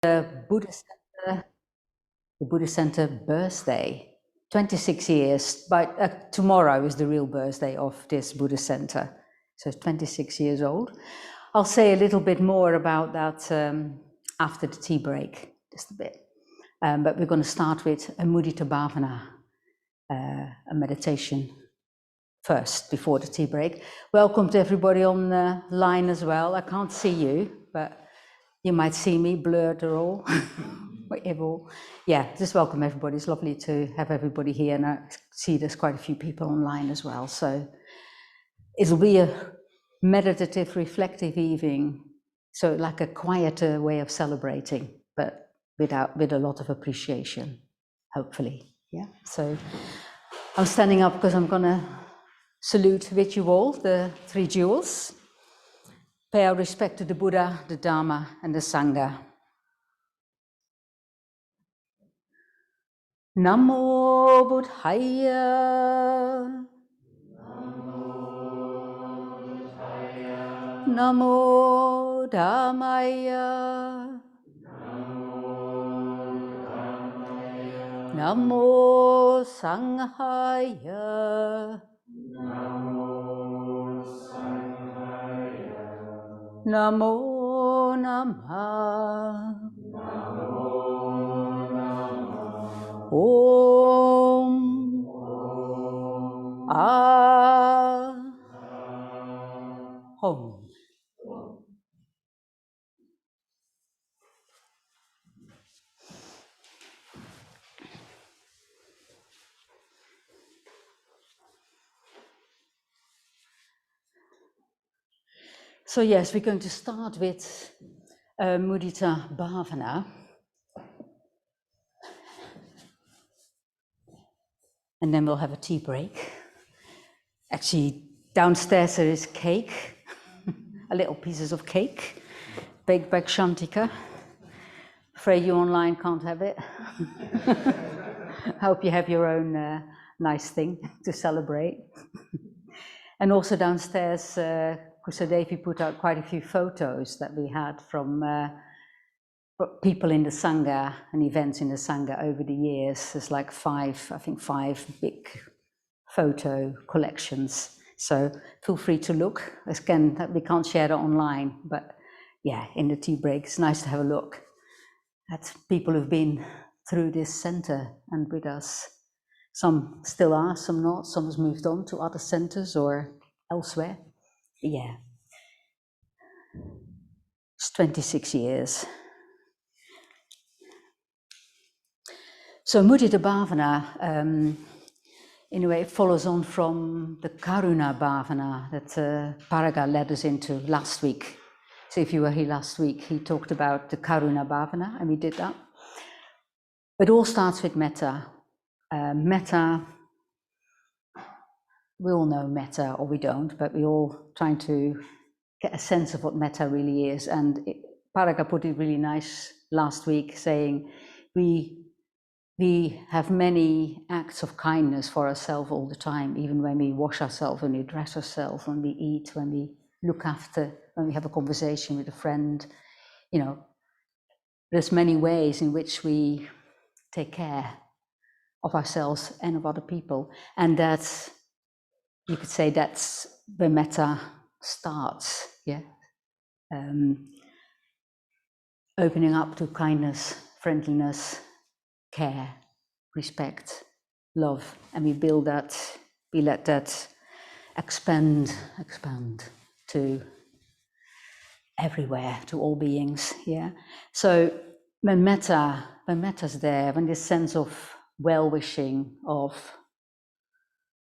the Buddhist Center birthday, 26 years, but tomorrow is the real birthday of this Buddhist Center. So it's 26 years old. I'll say a little bit more about that after the tea break, just a bit. But we're going to start with a mudita bhavana, a meditation first, before the tea break. Welcome to everybody on the line as well. I can't see you, but you might see me blurred or all. Yeah, just welcome everybody. It's lovely to have everybody here, and I see there's quite a few people online as well. So it'll be a meditative, reflective evening, so like a quieter way of celebrating, but with a lot of appreciation, hopefully. Yeah. So I'm standing up because I'm gonna salute with you all the three jewels. Pay our respect to the Buddha, the Dharma, and the Sangha. Namo Buddhaya. Namo Dhammaya. Namo Sanghaya. Namo Namah. Om. Home. So yes, we're going to start with mudita bhavana. And then we'll have a tea break. Actually, downstairs there is cake, a little pieces of cake, baked by Shantika. Afraid you online can't have it. Hope you have your own nice thing to celebrate. And also downstairs, Kusadevi put out quite a few photos that we had from people in the Sangha and events in the Sangha over the years. There's like five big photo collections. So feel free to look. Again, we can't share it online, but yeah, in the tea break, it's nice to have a look at people who've been through this center and with us. Some still are, some not. Some has moved on to other centers or elsewhere. Yeah. It's 26 years. So mudita bhavana, in a way, it follows on from the karuna bhavana that Paraga led us into last week. So if you were here last week, he talked about the karuna bhavana, and we did that. It all starts with metta. Metta, we all know metta, or we don't, but we're all trying to get a sense of what metta really is. And Paraga put it really nice last week, saying we have many acts of kindness for ourselves all the time, even when we wash ourselves, when we dress ourselves, when we eat, when we look after, when we have a conversation with a friend. You know, there's many ways in which we take care of ourselves and of other people. And that's, you could say that's where metta starts, yeah? Opening up to kindness, friendliness, care, respect, love, and we build that, we let that expand to everywhere, to all beings, yeah? So when metta's there, when this sense of well-wishing, of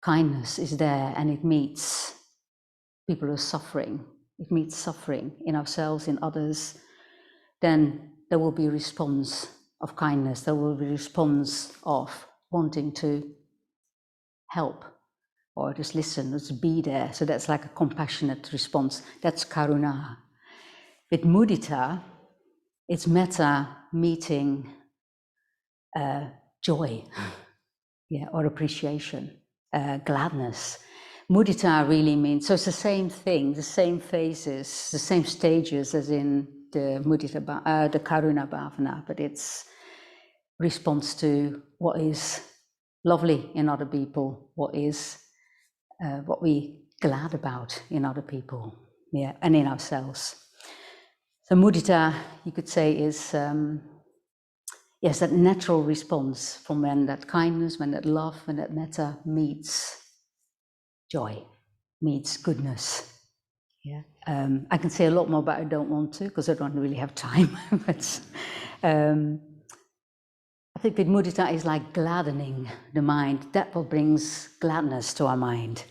kindness is there, and it meets people who are suffering, it meets suffering in ourselves, in others, then there will be a response of kindness, there will be a response of wanting to help, or just listen, or just be there. So that's like a compassionate response. That's karuna. With mudita, it's metta meeting joy, yeah, or appreciation, gladness. Mudita really means, so it's the same thing, the same phases, the same stages as in the the Karuna Bhavana, but it's response to what is lovely in other people, what we glad about in other people, yeah, and in ourselves. So mudita, you could say, is yes, that natural response from when that kindness, when that love, when that metta meets joy, meets goodness. Yeah, I can say a lot more, but I don't want to because I don't really have time. But I think with mudita is like gladdening the mind. That what brings gladness to our mind.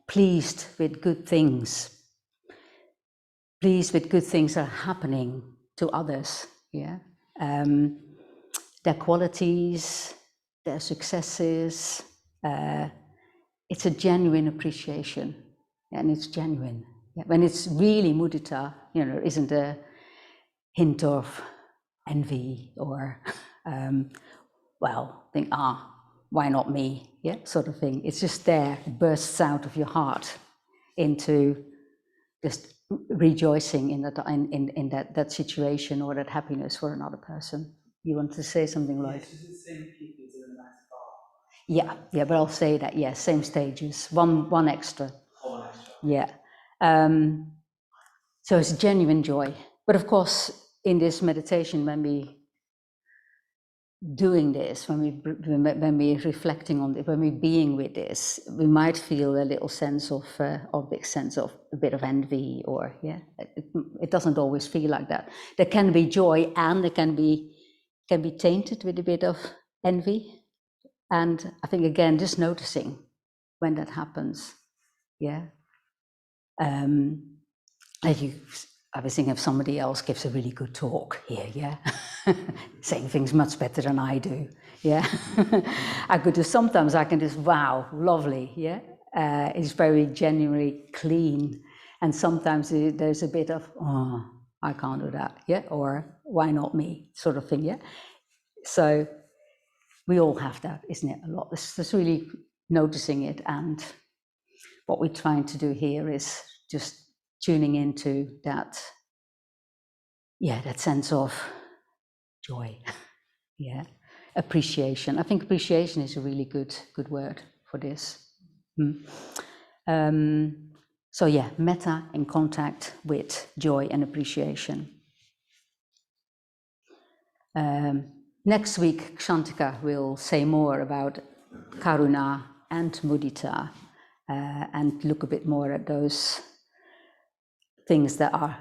Pleased with good things. Pleased with good things that are happening to others. Yeah, their qualities, their successes. It's a genuine appreciation, and it's genuine. Yeah. When it's really mudita, there isn't a hint of envy or, think, why not me? Yeah, sort of thing. It's just there, it bursts out of your heart into just rejoicing in that situation or that happiness for another person. You want to say something, Lloyd? Yes, it's the same people as in the nice bar. Yeah, but I'll say that, yeah, same stages, one extra. Oh, one extra. Yeah. So it's genuine joy. But of course, in this meditation, when we doing this, when we're reflecting on it, when we're being with this, we might feel a little sense of big sense of a bit of envy, or it doesn't always feel like that. There can be joy, and it can be tainted with a bit of envy. And I think again, just noticing when that happens, yeah. I was thinking if somebody else gives a really good talk here, yeah, saying things much better than I do, yeah. Sometimes I can just, wow, lovely, yeah. It's very genuinely clean. And sometimes there's a bit of, oh, I can't do that, yeah, or why not me, sort of thing, yeah. So we all have that, isn't it, a lot. It's just really noticing it, and what we're trying to do here is just tuning into that, that sense of joy, yeah, appreciation. I think appreciation is a really good word for this. So yeah, metta in contact with joy and appreciation. Next week, Kshantika will say more about karuna and mudita, and look a bit more at those things that are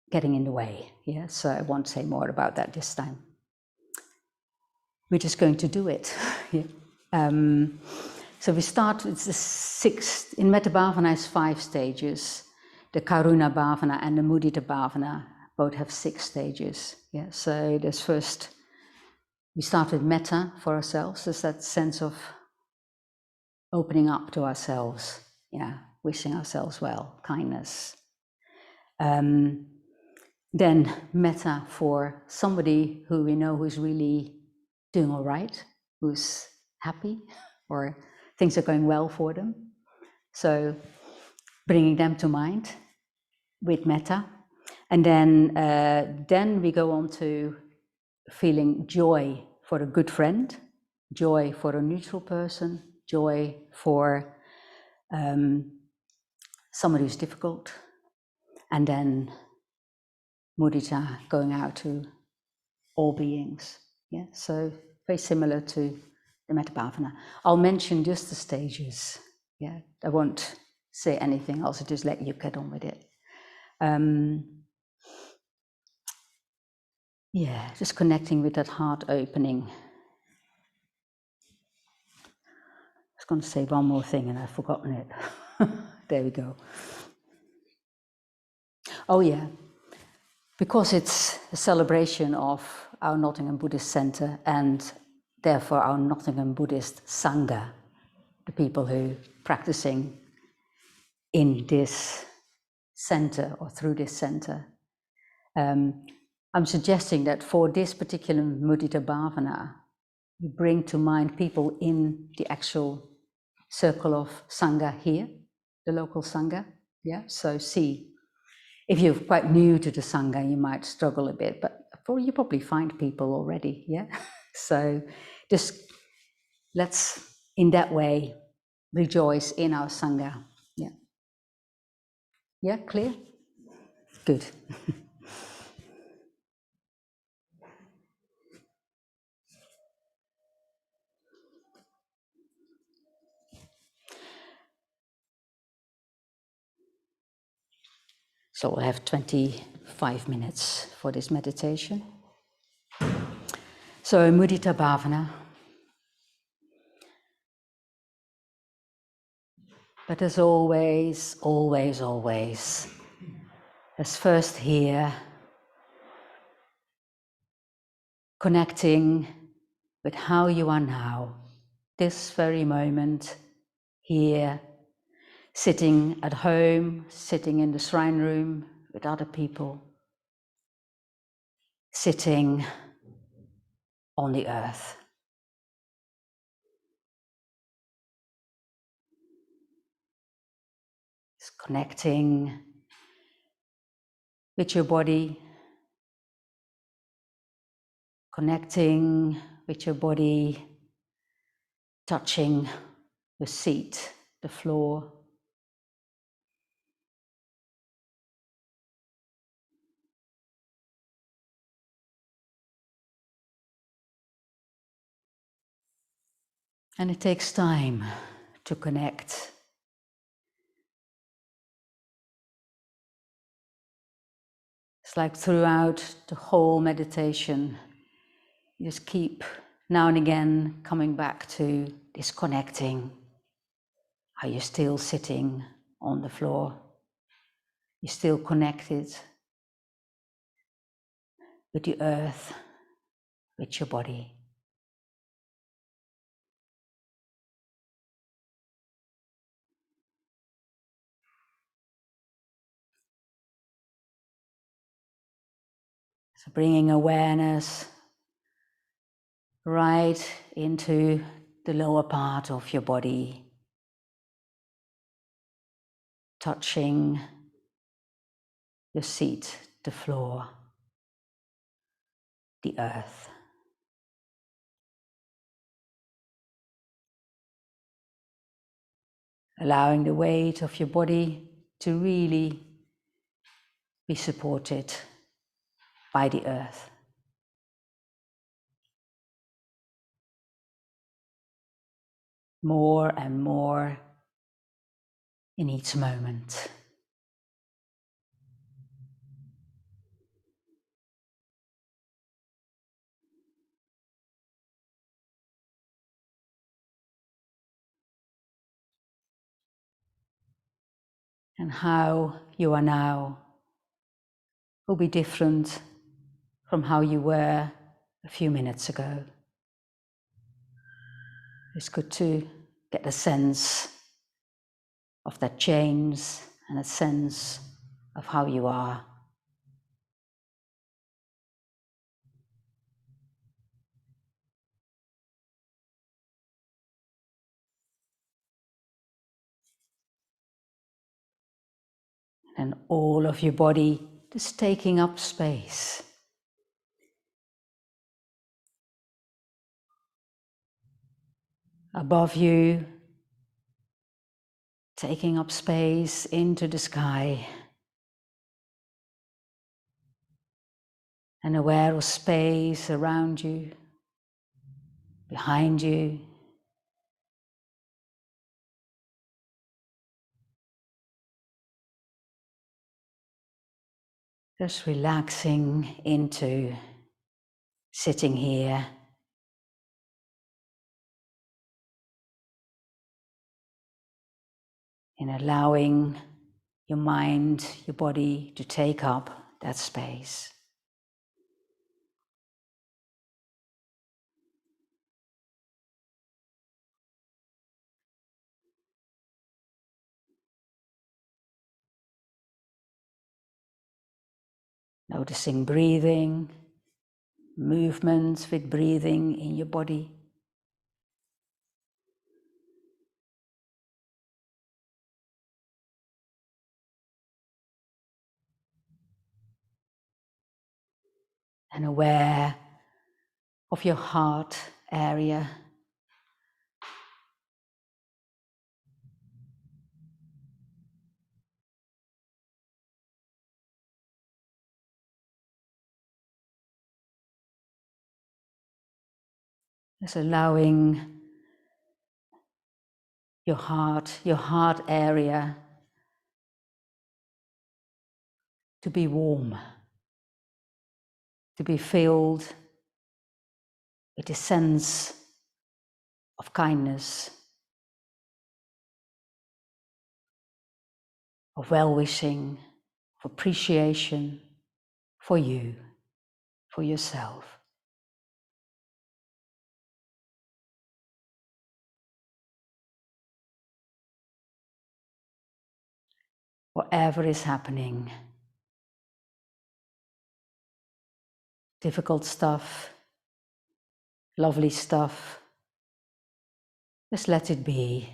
getting in the way. Yeah, so I won't say more about that this time. We're just going to do it. Yeah. So we start, it's the 6th, in Metta Bhavana is 5 stages. The Karuna Bhavana and the Mudita Bhavana both have 6 stages. Yeah, so there's first, we start with metta for ourselves. There's that sense of opening up to ourselves, wishing ourselves well, kindness. Then metta for somebody who we know who's really doing all right, who's happy, or things are going well for them. So bringing them to mind with metta. And then we go on to feeling joy for a good friend, joy for a neutral person, joy for somebody who's difficult, and then mudita going out to all beings. Yeah, so very similar to the Metta Bhavana. I'll mention just the stages. Yeah, I won't say anything else. I'll just let you get on with it. Just connecting with that heart opening. I was going to say one more thing and I've forgotten it. There we go. Oh yeah, because it's a celebration of our Nottingham Buddhist Centre and therefore our Nottingham Buddhist Sangha, the people who are practicing in this centre or through this centre. I'm suggesting that for this particular Mudita Bhavana, you bring to mind people in the actual circle of Sangha here, the local Sangha. Yeah, so see If you're quite new to the Sangha, you might struggle a bit, but you probably find people already, yeah? So just let's, in that way, rejoice in our Sangha. Yeah. Yeah, clear? Good. So we'll have 25 minutes for this meditation. So mudita bhavana. But as always, always, always, as first here, connecting with how you are now, this very moment, here, sitting at home, sitting in the shrine room with other people, sitting on the earth. It's connecting with your body, connecting with your body, touching the seat, the floor. And it takes time to connect. It's like throughout the whole meditation, you just keep now and again coming back to disconnecting. Are you still sitting on the floor? You're still connected with the earth, with your body. So bringing awareness right into the lower part of your body, touching your seat, the floor, the earth. Allowing the weight of your body to really be supported by the earth. More and more in each moment. And how you are now will be different from how you were a few minutes ago. It's good to get a sense of that change and a sense of how you are. And all of your body just taking up space. Above you, taking up space into the sky. And aware of space around you, behind you. Just relaxing into sitting here. And allowing your mind, your body to take up that space. Noticing breathing, movements with breathing in your body. and aware of your heart area. Just allowing your heart area to be warm, to be filled with a sense of kindness, of well-wishing, of appreciation for you, for yourself. Whatever is happening, difficult stuff, lovely stuff, just let it be.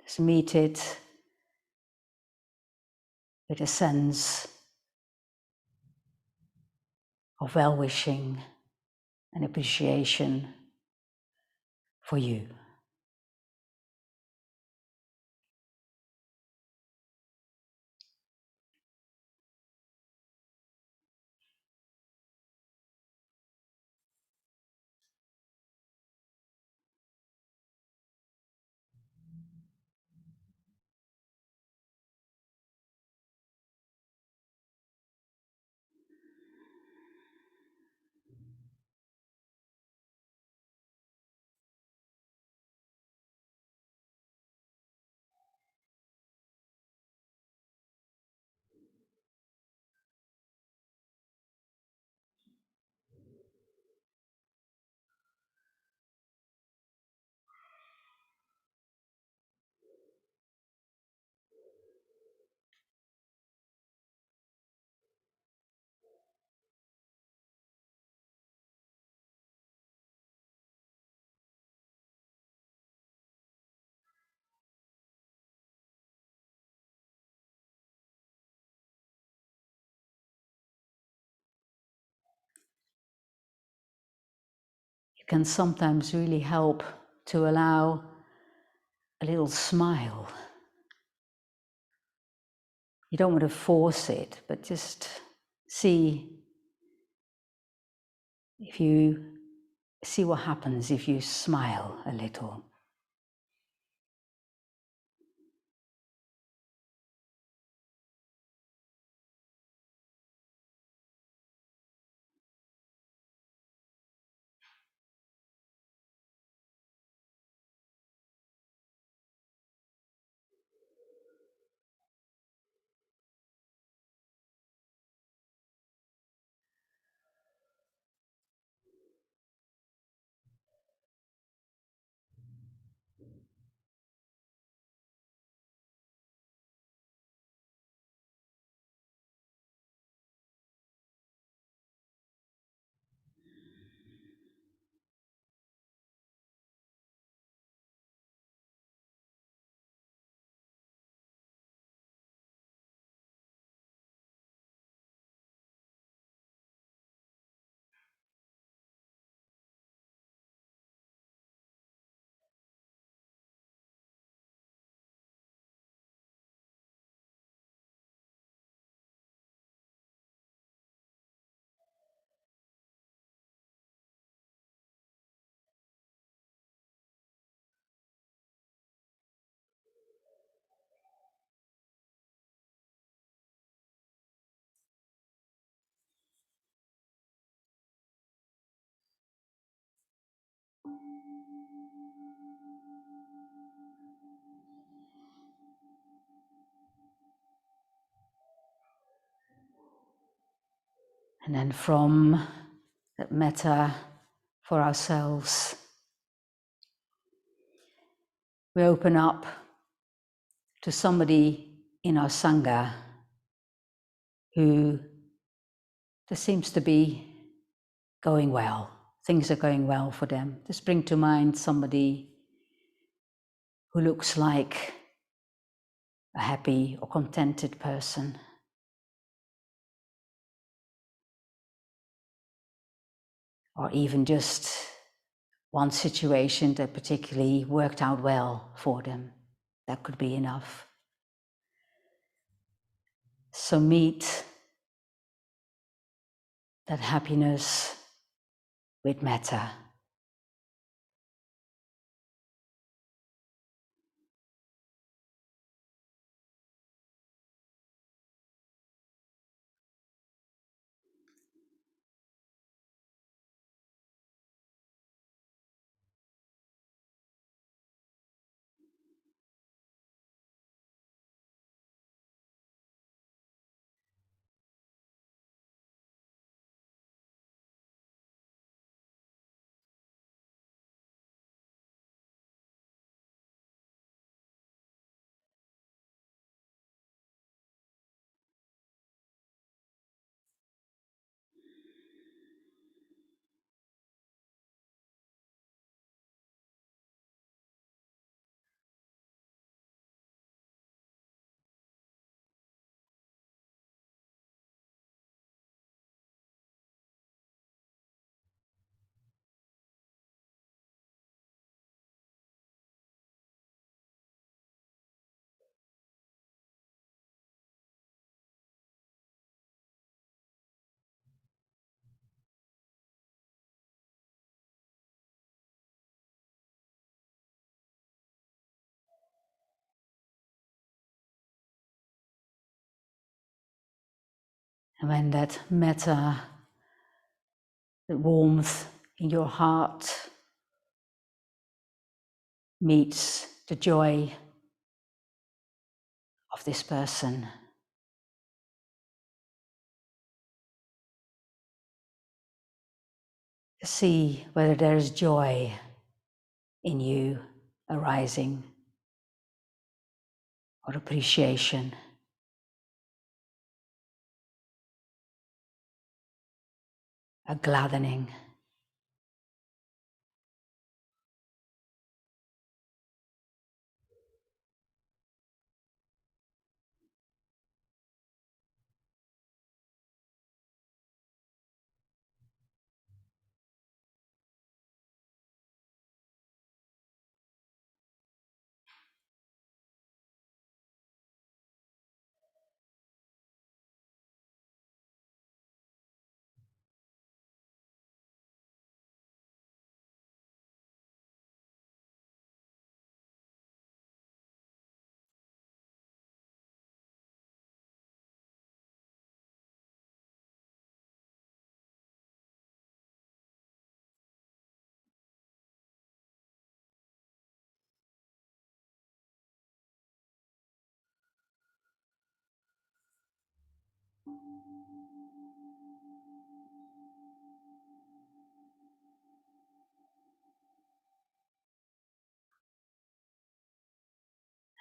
Just meet it with a sense of well-wishing and appreciation for you. It can sometimes really help to allow a little smile. You don't want to force it, but just see what happens if you smile a little. And then from that metta for ourselves, we open up to somebody in our Sangha who there seems to be going well. Things are going well for them. Just bring to mind somebody who looks like a happy or contented person. Or even just one situation that particularly worked out well for them. That could be enough. So meet that happiness with metta. And when that metta, the warmth in your heart meets the joy of this person, see whether there is joy in you arising, or appreciation. A gladdening.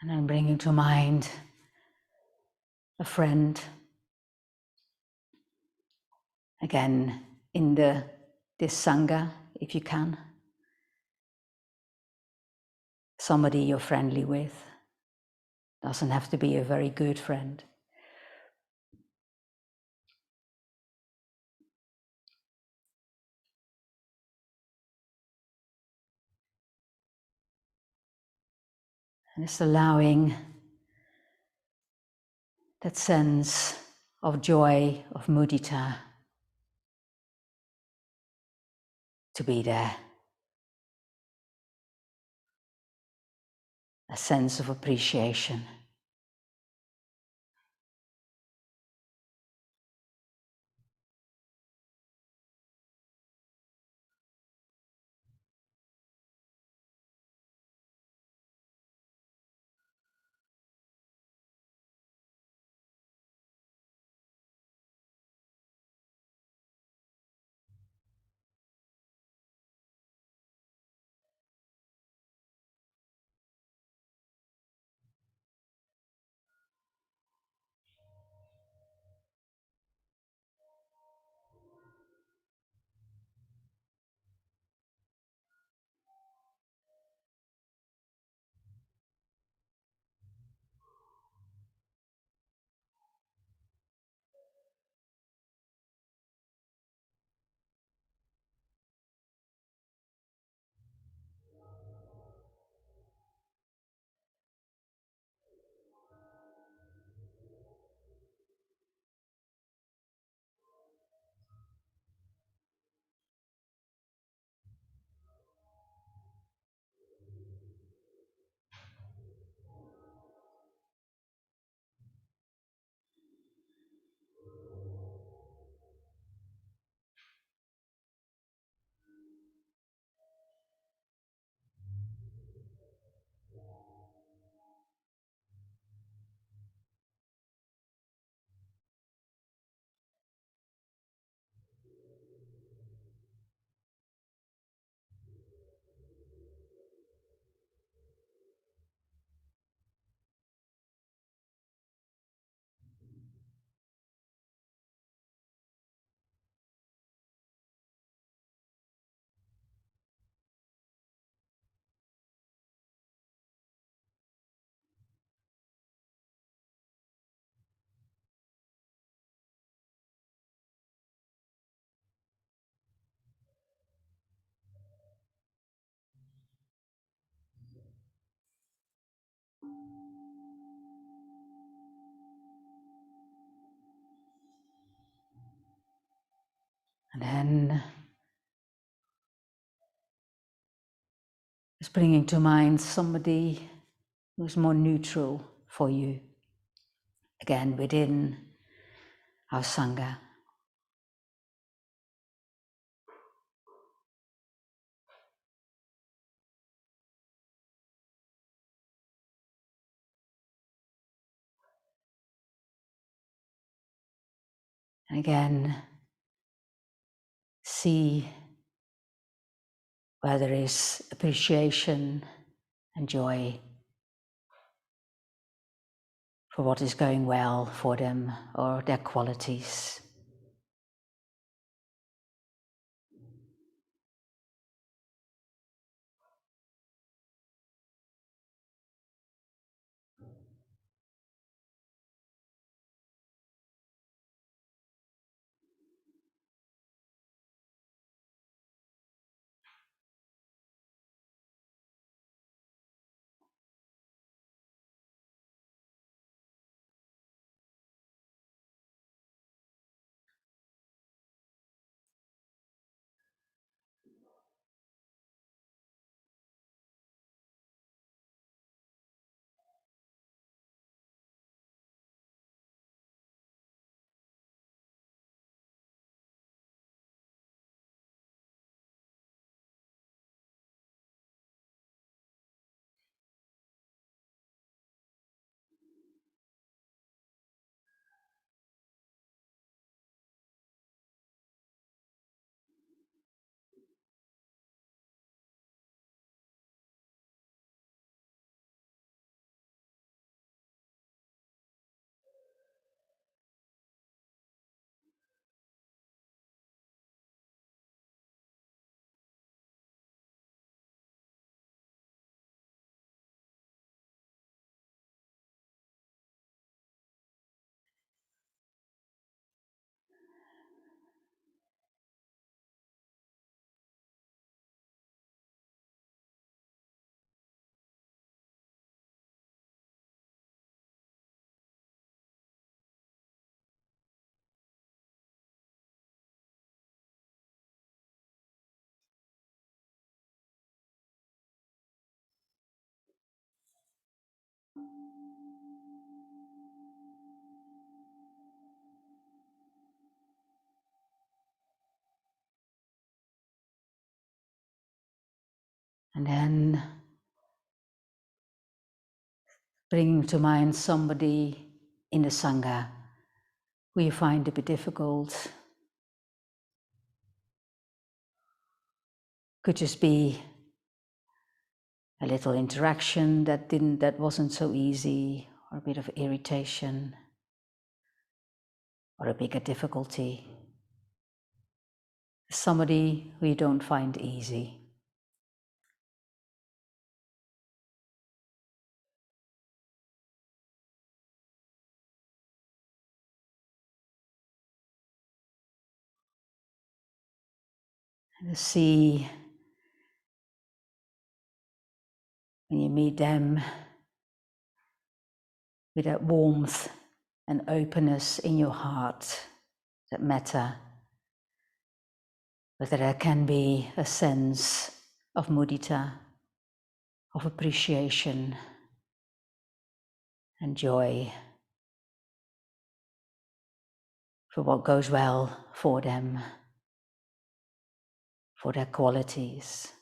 And then bringing to mind a friend, again in this Sangha, if you can. Somebody you're friendly with. Doesn't have to be a very good friend. And just allowing that sense of joy, of mudita, to be there. A sense of appreciation. then just bringing to mind somebody who's more neutral for you, again within our Sangha. And again, see where there is appreciation and joy for what is going well for them or their qualities. And then bringing to mind somebody in the Sangha who you find a bit difficult. Could just be a little interaction that wasn't so easy, or a bit of irritation, or a bigger difficulty. Somebody who you don't find easy. And see when you meet them with that warmth and openness in your heart that matter, whether there can be a sense of mudita, of appreciation and joy for what goes well for them, for their qualities.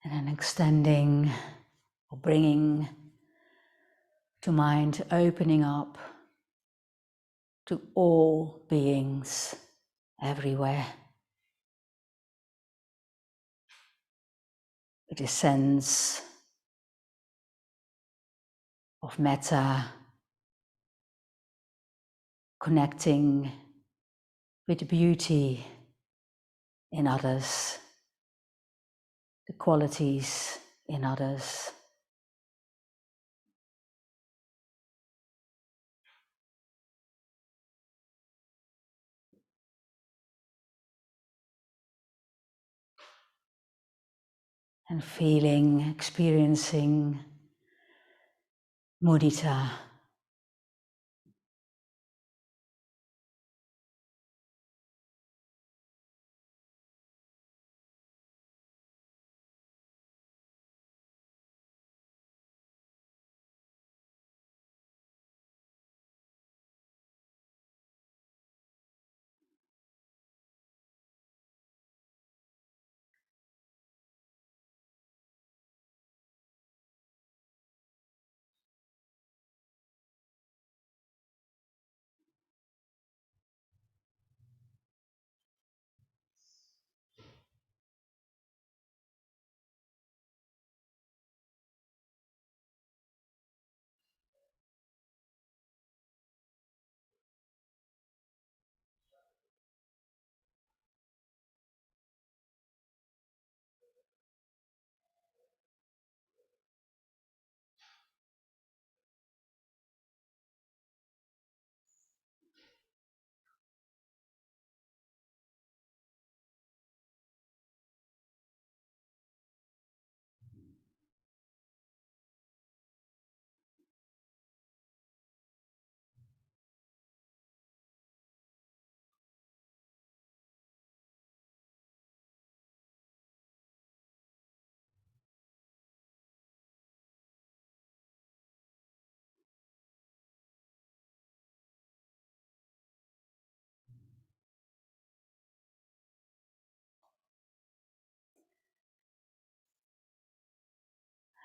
And then extending or bringing to mind, opening up to all beings everywhere. With a sense of metta, connecting with the beauty in others, the qualities in others. And feeling, experiencing mudita.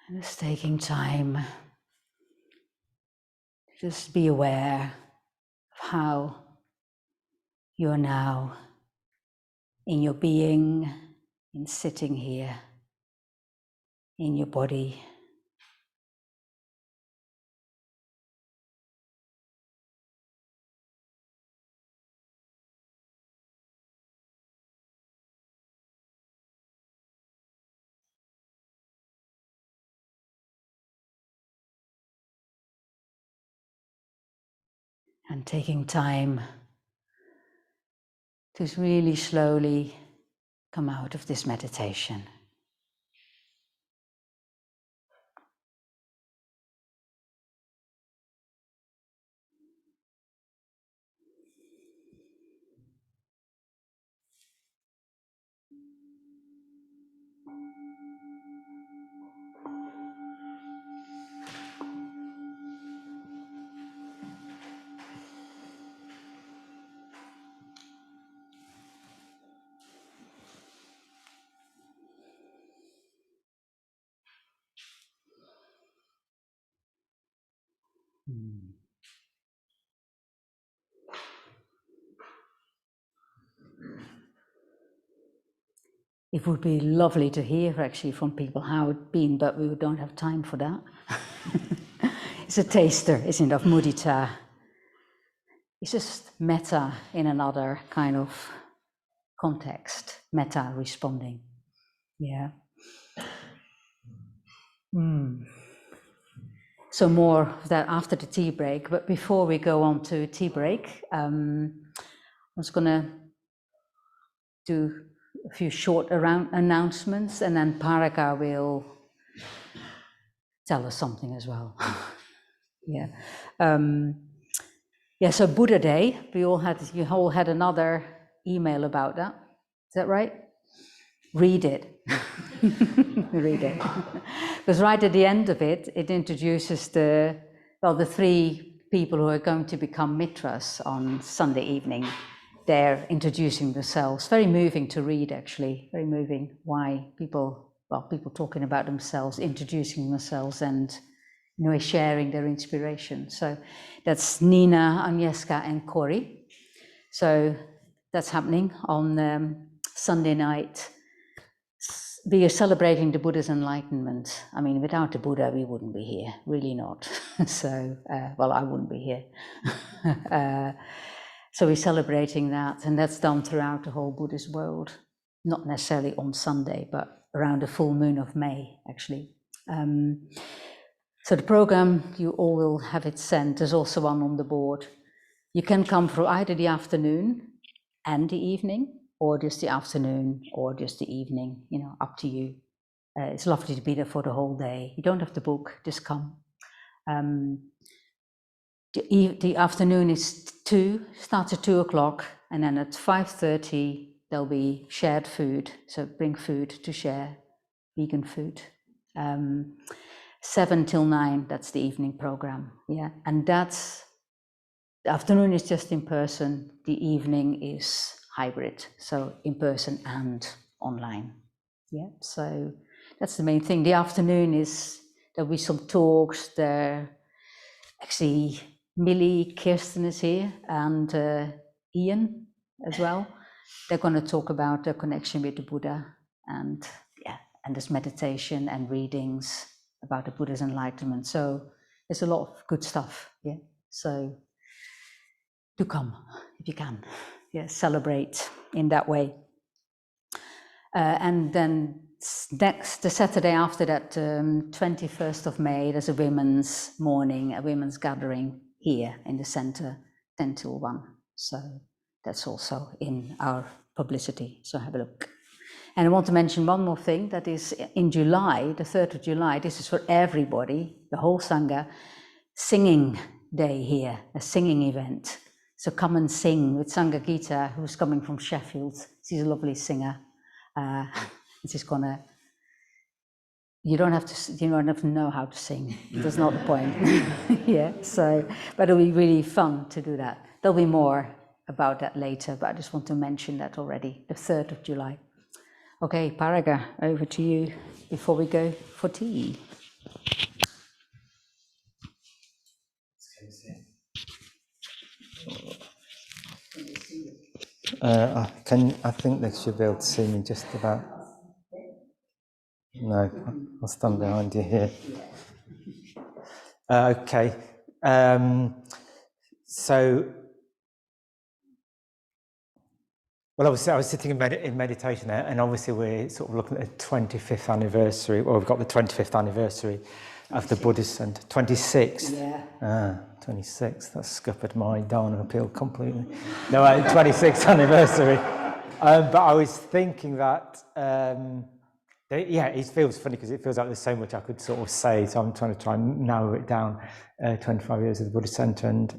And just taking time to just be aware of how you're now in your being, in sitting here, in your body. And taking time to really slowly come out of this meditation. It would be lovely to hear actually from people how it's been, but we don't have time for that. It's a taster, isn't it, of mudita. It's just metta in another kind of context, metta responding. Yeah. So more of that after the tea break, but before we go on to tea break, I'm just gonna do a few short announcements, and then Paraka will tell us something as well. Yeah. Yeah, so Buddha Day, you all had another email about that. Is that right? Read it. Read it. Because right at the end of it, it introduces the three people who are going to become mitras on Sunday evening. They're introducing themselves. Very moving to read, actually. Very moving why people people talking about themselves, introducing themselves, and sharing their inspiration. So that's Nina, Agnieszka, and Cory. So that's happening on Sunday night. We are celebrating the Buddha's enlightenment. I mean, without the Buddha, we wouldn't be here, really not. So, I wouldn't be here. So we're celebrating that, and that's done throughout the whole Buddhist world, not necessarily on Sunday, but around the full moon of May, actually. So the program, you all will have it sent. There's also one on the board. You can come for either the afternoon and the evening, or just the afternoon, or just the evening, up to you. It's lovely to be there for the whole day. You don't have to book, just come. The afternoon starts at 2 o'clock, and then at 5:30, there'll be shared food. So bring food to share, vegan food. 7 till 9, that's the evening program. Yeah, and the afternoon is just in person. The evening is hybrid, so in person and online. Yeah, so that's the main thing. The afternoon there'll be some talks there. Actually, Millie, Kirsten is here, and Ian as well. They're going to talk about their connection with the Buddha, and there's meditation and readings about the Buddha's enlightenment. So there's a lot of good stuff. Yeah, so do come if you can. Yeah, celebrate in that way. And then the Saturday after that, 21st of May, there's a women's morning, a women's gathering here in the center, 10 till 1. So that's also in our publicity, so have a look. And I want to mention one more thing, that is in July, the 3rd of July, this is for everybody, the whole Sangha, singing day here, a singing event. So come and sing with Sangha Gita, who's coming from Sheffield. She's a lovely singer. She's gonna. You don't have to know how to sing. That's not the point. Yeah. So, but it'll be really fun to do that. There'll be more about that later, but I just want to mention that already. The 3rd of July. Okay, Paraga, over to you before we go for tea. I think they should be able to see me just about. No, I'll stand behind you here. Okay. I was sitting in meditation there, and obviously we're sort of looking at the 25th anniversary. Well, we've got the 25th anniversary of the Buddhist Centre. 26th. Yeah. 26. That's scuppered my Dharma appeal completely. No, 26th anniversary. But I was thinking that, it feels funny because it feels like there's so much I could sort of say. So I'm trying and narrow it down. 25 years of the Buddhist Centre, and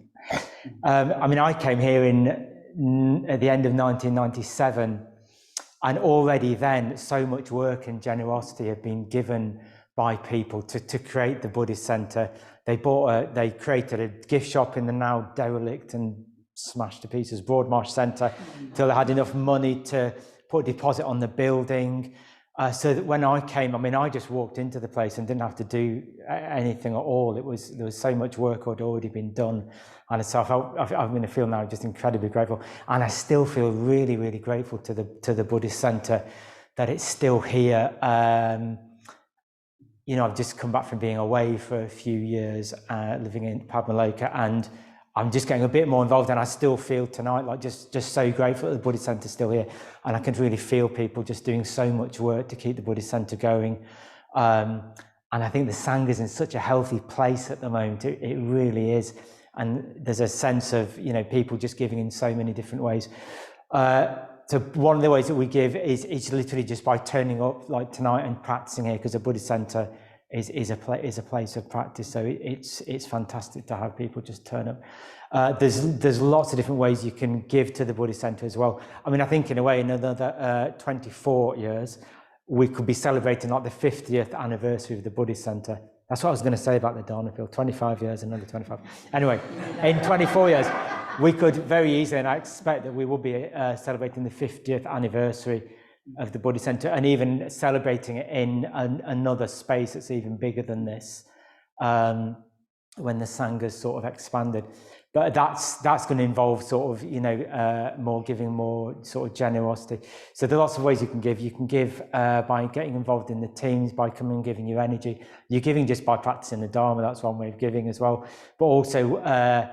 I came here at the end of 1997, and already then so much work and generosity had been given by people to create the Buddhist Centre. They created a gift shop in the now derelict and smashed to pieces Broadmarsh Centre till they had enough money to put a deposit on the building. So that when I came, I just walked into the place and didn't have to do anything at all. There was so much work had already been done, and so I feel now just incredibly grateful, and I still feel really, really grateful to the Buddhist Centre that it's still here. I've just come back from being away for a few years, living in Padmaleka, and I'm just getting a bit more involved, and I still feel tonight like just so grateful that the Buddhist Centre is still here, and I can really feel people just doing so much work to keep the Buddhist Centre going. And I think the Sangha is in such a healthy place at the moment. It really is, and there's a sense of people just giving in so many different ways. So one of the ways that we give is literally just by turning up like tonight and practicing here, because the Buddhist Centre is a place of practice. So it's fantastic to have people just turn up. There's lots of different ways you can give to the Buddhist Centre as well. I think in a way, in another 24 years, we could be celebrating like the 50th anniversary of the Buddhist Centre. That's what I was going to say about the Dharma Field. 25 years, another 25. Anyway, in 24 years, we could very easily, and I expect that we will be celebrating the 50th anniversary of the Buddhist Center, and even celebrating it in another space that's even bigger than this, when the Sangha's sort of expanded. But that's going to involve sort of, more giving, more sort of generosity. So there are lots of ways you can give. You can give by getting involved in the teams, by coming and giving your energy. You're giving just by practicing the Dharma. That's one way of giving as well. But also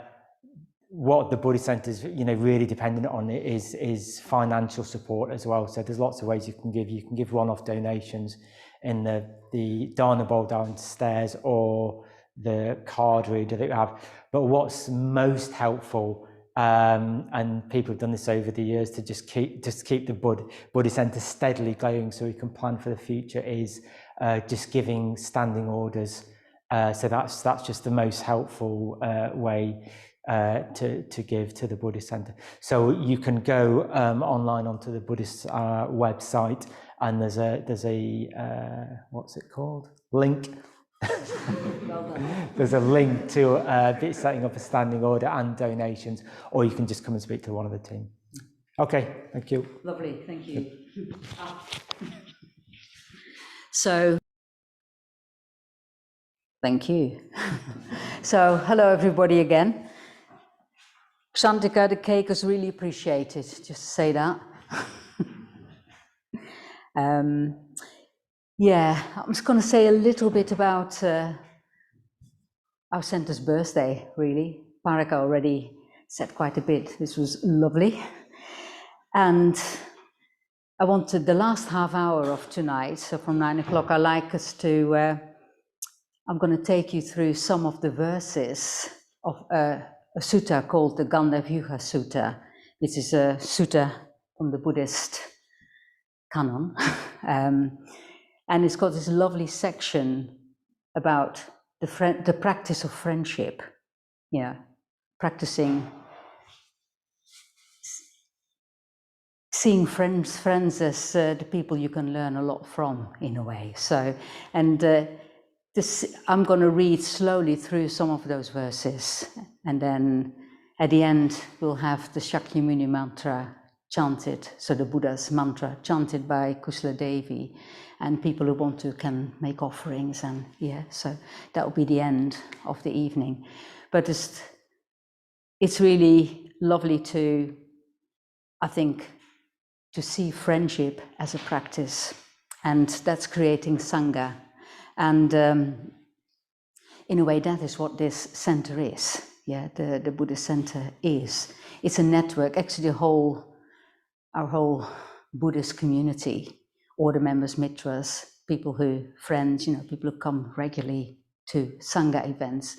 what the Buddhist Center is, really dependent on is financial support as well. So there's lots of ways you can give. You can give one-off donations in the Dharma bowl downstairs, or the card reader that you have. But what's most helpful, and people have done this over the years to just keep the Buddhist Center steadily going so we can plan for the future, is just giving standing orders. So that's just the most helpful way to give to the Buddhist Center. So you can go online onto the Buddhist website, and there's a what's it called? Link. There's a link to setting up a standing order and donations, or you can just come and speak to one of the team. Okay, thank you. Lovely, thank you. So, thank you. So, hello everybody again. Shantika, the cake is really appreciated, just to say that. Yeah, I'm just going to say a little bit about our centre's birthday, really. Paraka already said quite a bit. This was lovely. And I wanted the last half hour of tonight, so from 9 o'clock, I'd like us to, I'm going to take you through some of the verses of a sutta called the Gandhavyuha Sutta, which is a sutta from the Buddhist canon. And it's got this lovely section about the practice of friendship, practicing seeing friends as the people you can learn a lot from, in a way. So, and I'm going to read slowly through some of those verses, and then at the end we'll have the Shakyamuni mantra chanted, so the Buddha's mantra chanted by Kusala Devi, and people who want to can make offerings, and so that will be the end of the evening. But it's really lovely to, I think, to see friendship as a practice, and that's creating Sangha. And in a way, that is what this center is. The Buddhist Center is. It's a network. Actually, our whole Buddhist community, order members, mitras, people friends, people who come regularly to Sangha events,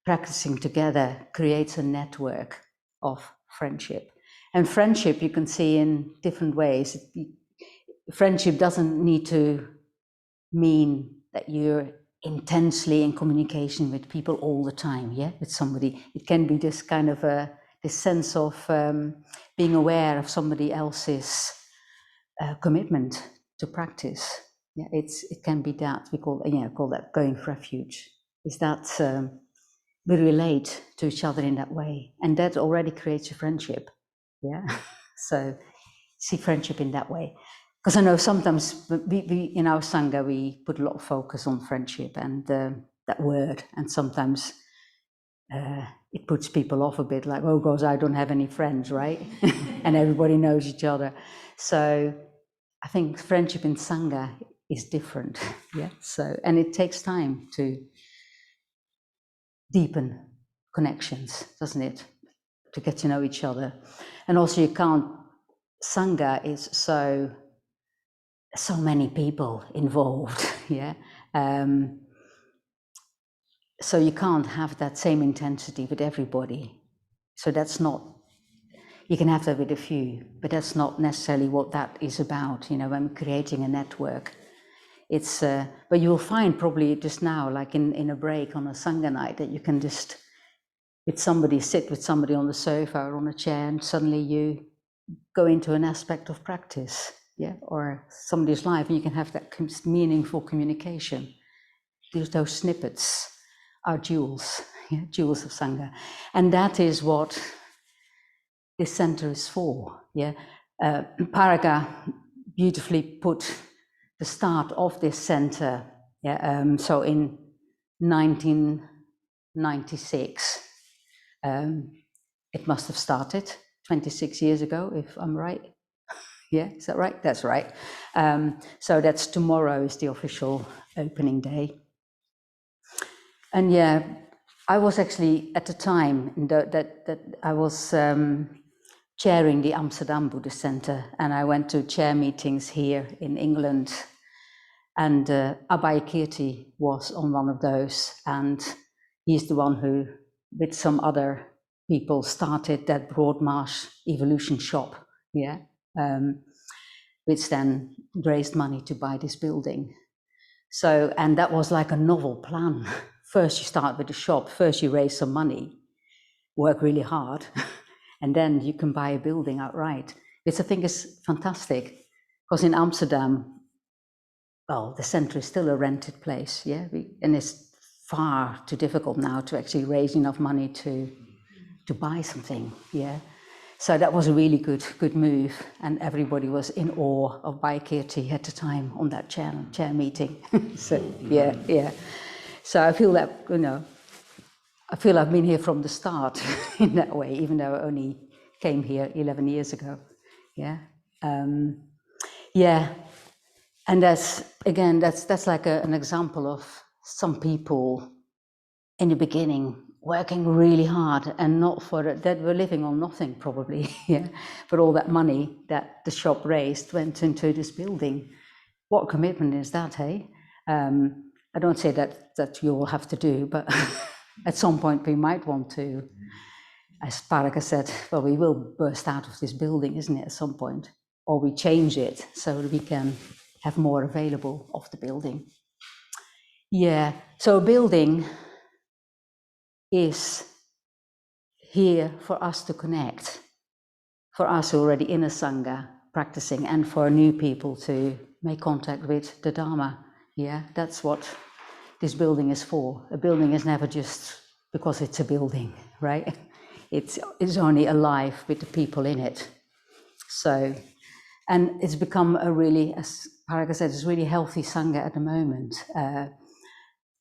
practicing together creates a network of friendship. And friendship you can see in different ways. Friendship doesn't need to mean that you're intensely in communication with people all the time, with somebody. It can be this kind of this sense of being aware of somebody else's commitment to practice. It can be that we call that going for refuge. Is that we relate to each other in that way, and that already creates a friendship. So see friendship in that way, because I know sometimes we in our Sangha we put a lot of focus on friendship and that word, and sometimes it puts people off a bit, like, oh gosh, I don't have any friends, right? And everybody knows each other. So I think friendship in Sangha is different, So, and it takes time to deepen connections, doesn't it? To get to know each other. And also Sangha is so many people involved, so you can't have that same intensity with everybody. So that's not, you can have that with a few, but that's not necessarily what that is about, when creating a network. It's, but you'll find probably just now, like in a break on a Sangha night, that you can just sit with somebody on the sofa or on a chair, and suddenly you go into an aspect of practice, or somebody's life, and you can have that meaningful communication. Those snippets are jewels, jewels of Sangha. And that is what this center is for, Paraka beautifully put the start of this center. Yeah, so in 1996, it must have started 26 years ago, if I'm right. Yeah, is that right? That's right. So that's tomorrow is the official opening day. And yeah, I was actually at the time that I was chairing the Amsterdam Buddhist Center, and I went to chair meetings here in England, and Abhay Kirti was on one of those, and he's the one who, with some other people, started that Broadmarsh Evolution Shop, yeah, which then raised money to buy this building. So, and that was like a novel plan. First you start with the shop, first you raise some money, work really hard, and then you can buy a building outright. Which I think is fantastic, because in Amsterdam, well, the center is still a rented place, yeah, and it's far too difficult now to actually raise enough money to buy something, yeah. So that was a really good move, and everybody was in awe of Baikirti at the time on that chair meeting. So yeah. So I feel that, you know, I feel I've been here from the start in that way, even though I only came here 11 years ago. Yeah, yeah, and that's again that's like an example of some people in the beginning working really hard and not for that were living on nothing probably, yeah. But all that money that the shop raised went into this building. What commitment is that, hey? I don't say that you all have to do, but at some point we might want to. As Paraka said, well, we will burst out of this building, isn't it, at some point? Or we change it so that we can have more available of the building. Yeah, so a building is here for us to connect, for us already in a Sangha practicing, and for new people to make contact with the Dharma. Yeah, that's what this building is for. A building is never just because it's a building, right? It's only alive with the people in it. So, and it's become a really, as Paraka said, it's a really healthy Sangha at the moment.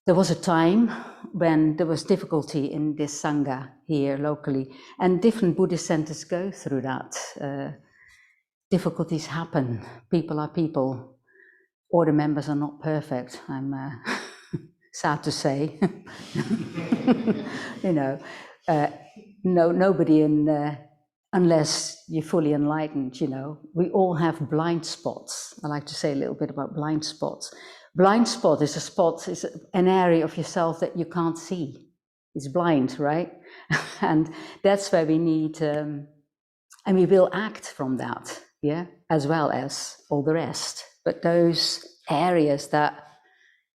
There was a time when there was difficulty in this Sangha here locally, and different Buddhist centers go through that. Difficulties happen, people are people, or the members are not perfect, I'm sad to say. You know, nobody unless you're fully enlightened, you know. We all have blind spots. I like to say a little bit about blind spots. Blind spot is a spot, is an area of yourself that you can't see. It's blind, right? And that's where we need, and we will act from that, yeah, as well as all the rest. But those areas that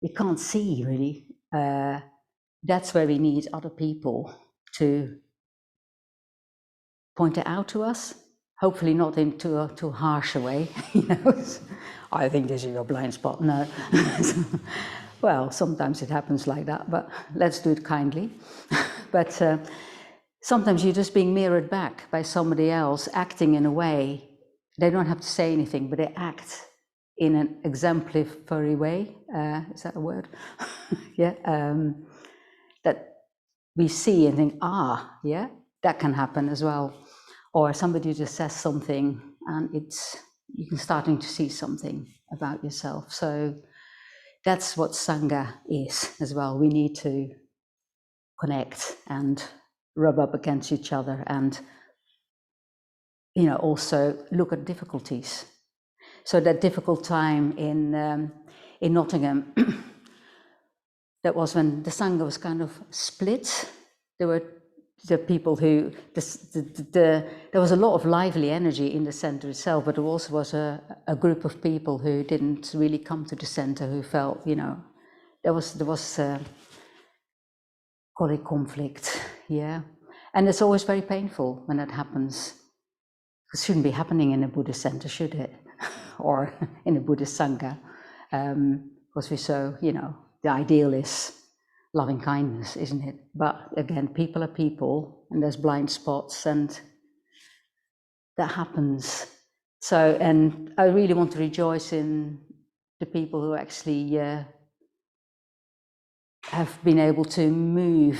we can't see really, that's where we need other people to point it out to us. Hopefully not in too harsh a way, you know. I think this is your blind spot. No. Well, sometimes it happens like that, but let's do it kindly. But sometimes you're just being mirrored back by somebody else acting in a way. They don't have to say anything, but they act in an exemplary way. Is that a word? Yeah. That we see and think, yeah, that can happen as well. Or somebody just says something and you're starting to see something about yourself. So that's what Sangha is as well. We need to connect and rub up against each other, and, you know, also look at difficulties. So that difficult time in Nottingham, that was when the Sangha was kind of split. There were the people who, there was a lot of lively energy in the center itself, but there also was a group of people who didn't really come to the center, who felt, you know, there was call it conflict, yeah. And it's always very painful when that happens. It shouldn't be happening in a Buddhist center, should it? Or in a Buddhist Sangha, because we're so, you know, the ideal is loving kindness, isn't it? But again, people are people, and there's blind spots, and that happens. So, and I really want to rejoice in the people who actually have been able to move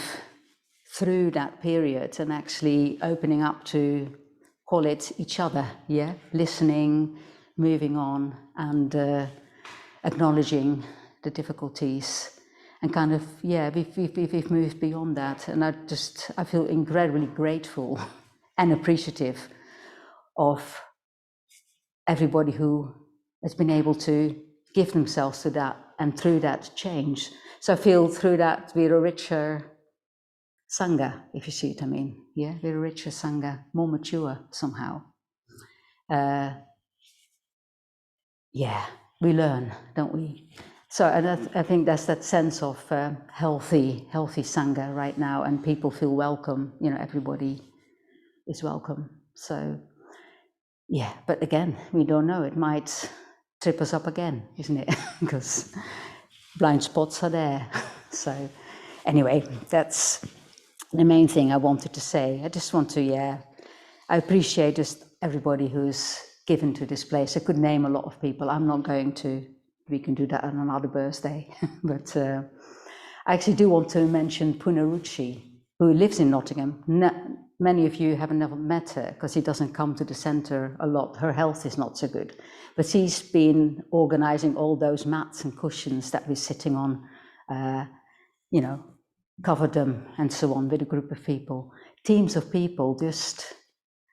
through that period and actually opening up to, call it, each other, yeah, listening, moving on, and acknowledging the difficulties, and kind of, yeah, we've moved beyond that, and I feel incredibly grateful and appreciative of everybody who has been able to give themselves to that and through that change. So I feel through that we're a richer Sangha, if you see what I mean. Yeah, we're a richer Sangha, more mature somehow. Yeah, we learn, don't we? So and I think that's that sense of healthy Sangha right now, and people feel welcome. You know, everybody is welcome. So yeah, but again, we don't know. It might trip us up again, isn't it? Because blind spots are there. So anyway, that's the main thing I wanted to say. I just want to, yeah, I appreciate just everybody who's given to this place. I could name a lot of people. I'm not going to. We can do that on another birthday. But I actually do want to mention Punaruchi, who lives in Nottingham. Many of you have never met her because she doesn't come to the center a lot. Her health is not so good. But she's been organizing all those mats and cushions that we're sitting on, you know, covered them and so on with a group of people. Teams of people just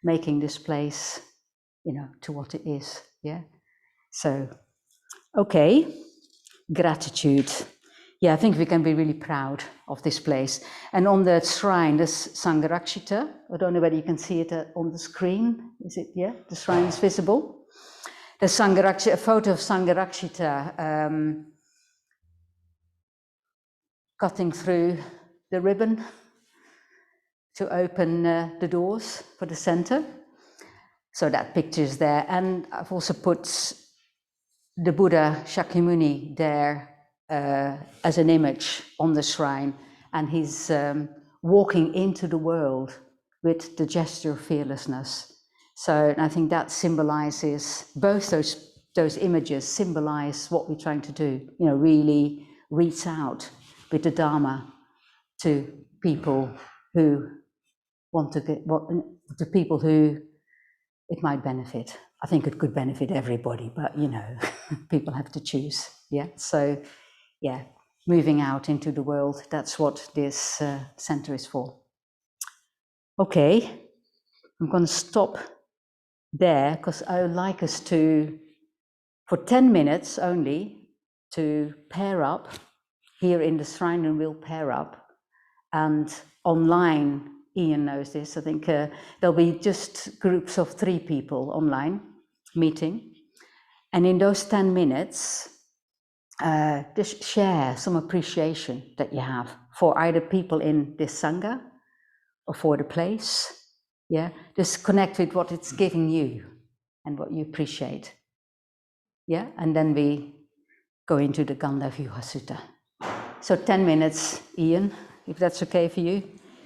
making this place, you know, to what it is, yeah? So, okay, gratitude. Yeah, I think we can be really proud of this place. And on the shrine, there's Sangharakshita. I don't know whether you can see it on the screen. Is it, yeah? The shrine is visible. There's Sangharakshita, a photo of Sangharakshita cutting through the ribbon to open the doors for the center. So that picture is there. And I've also put the Buddha Shakyamuni there as an image on the shrine. And he's walking into the world with the gesture of fearlessness. So I think that symbolizes, both those images symbolize what we're trying to do, you know, really reach out with the Dharma to people who want to get, to people who it might benefit. I think it could benefit everybody, but you know, people have to choose. Yeah. So, yeah, moving out into the world, that's what this center is for. Okay, I'm going to stop there because I would like us to, for 10 minutes only, to pair up here in the shrine, and we'll pair up. And online, Ian knows this, I think there'll be just groups of 3 people online meeting. And in those 10 minutes, just share some appreciation that you have for either people in this Sangha or for the place. Yeah, just connect with what it's giving you and what you appreciate. Yeah, and then we go into the Gandhavyuha Sutta. So 10 minutes, Ian, if that's okay for you.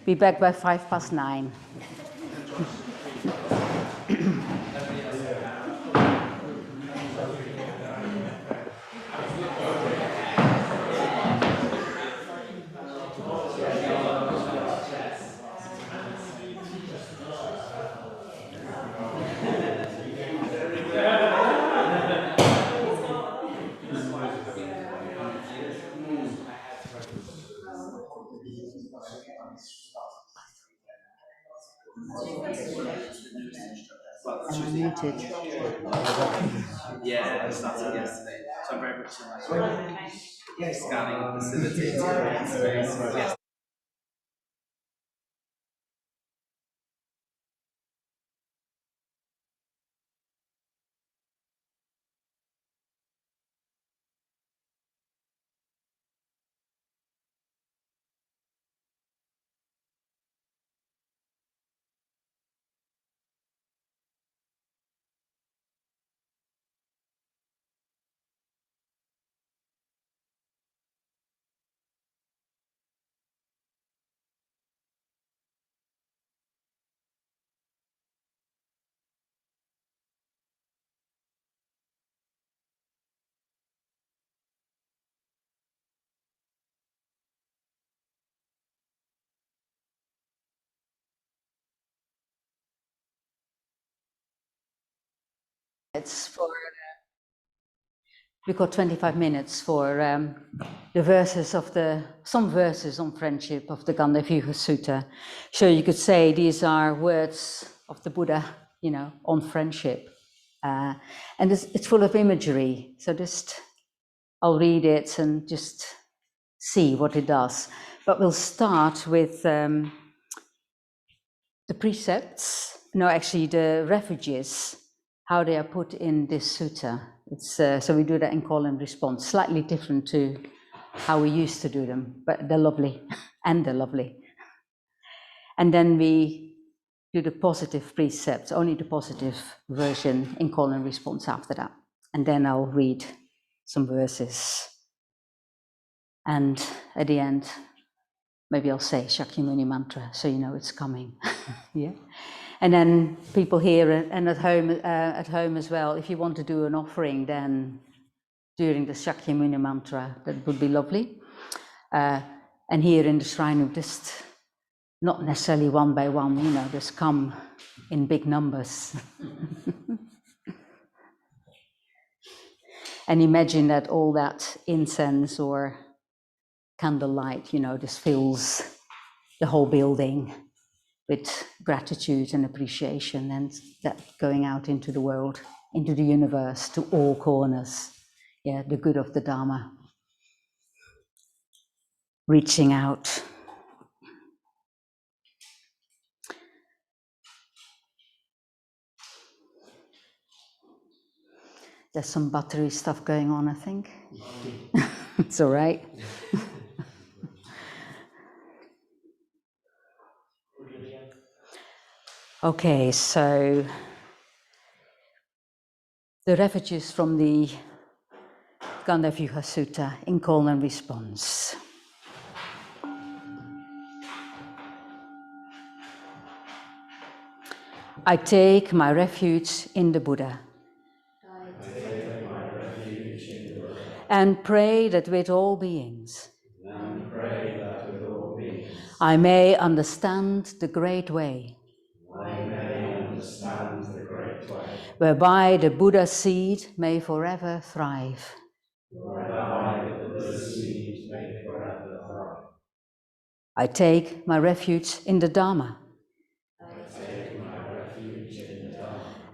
Be back by 9:05. Am I muted? Yeah, I started yesterday. So I'm very much in like scanning and facilitating space. Yes. It's for we've got 25 minutes for the verses of some verses on friendship of the Gandharva Sutta. So you could say these are words of the Buddha, on friendship. And it's full of imagery. So I'll read it and just see what it does. But we'll start with the precepts, the refuges, how they are put in this sutta. So we do that in call and response, slightly different to how we used to do them, but they're lovely, and they're lovely. And then we do the positive precepts, only the positive version in call and response after that. And then I'll read some verses. And at the end, maybe I'll say Shakyamuni mantra, so you know it's coming. Yeah. And then people here and at home as well, if you want to do an offering, then during the Shakyamuni mantra, that would be lovely. And here in the shrine, we just not necessarily one by one, just come in big numbers. And imagine that all that incense or candlelight, just fills the whole building with gratitude and appreciation, and that going out into the world, into the universe, to all corners. Yeah, the good of the Dharma. Reaching out. There's some battery stuff going on, I think. It's all right. Okay, so the refuges from the Gandharva Sutta in call and response. I take my refuge in the Buddha. And pray that with all beings, I may understand the great way, whereby the Buddha seed may forever thrive. I take my refuge in the Dharma.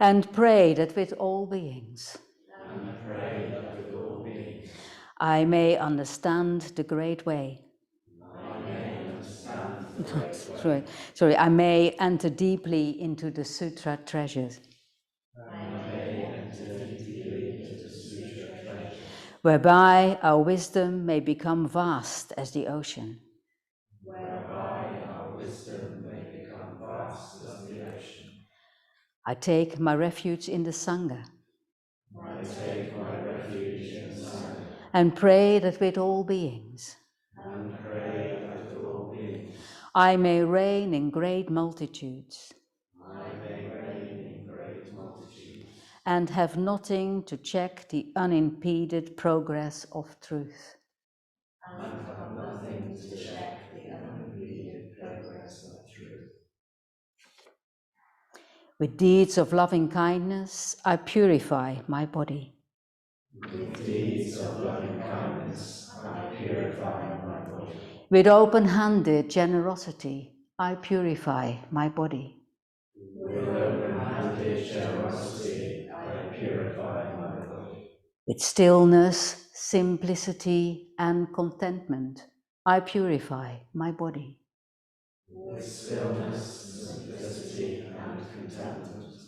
And pray that with all beings, I may understand the great way. Sorry, I may enter deeply into the sutra treasures. Whereby our wisdom may become vast as the ocean. I take my refuge in the Sangha. And pray that with all beings, I may reign in great multitudes. And have nothing to check the unimpeded progress of truth. With deeds of loving kindness, I purify my body. With deeds of loving kindness, I purify my body. With open-handed generosity, I purify my body. With open-handed generosity, I purify my body. With stillness, simplicity, and contentment, I purify my body. With stillness, simplicity, and contentment,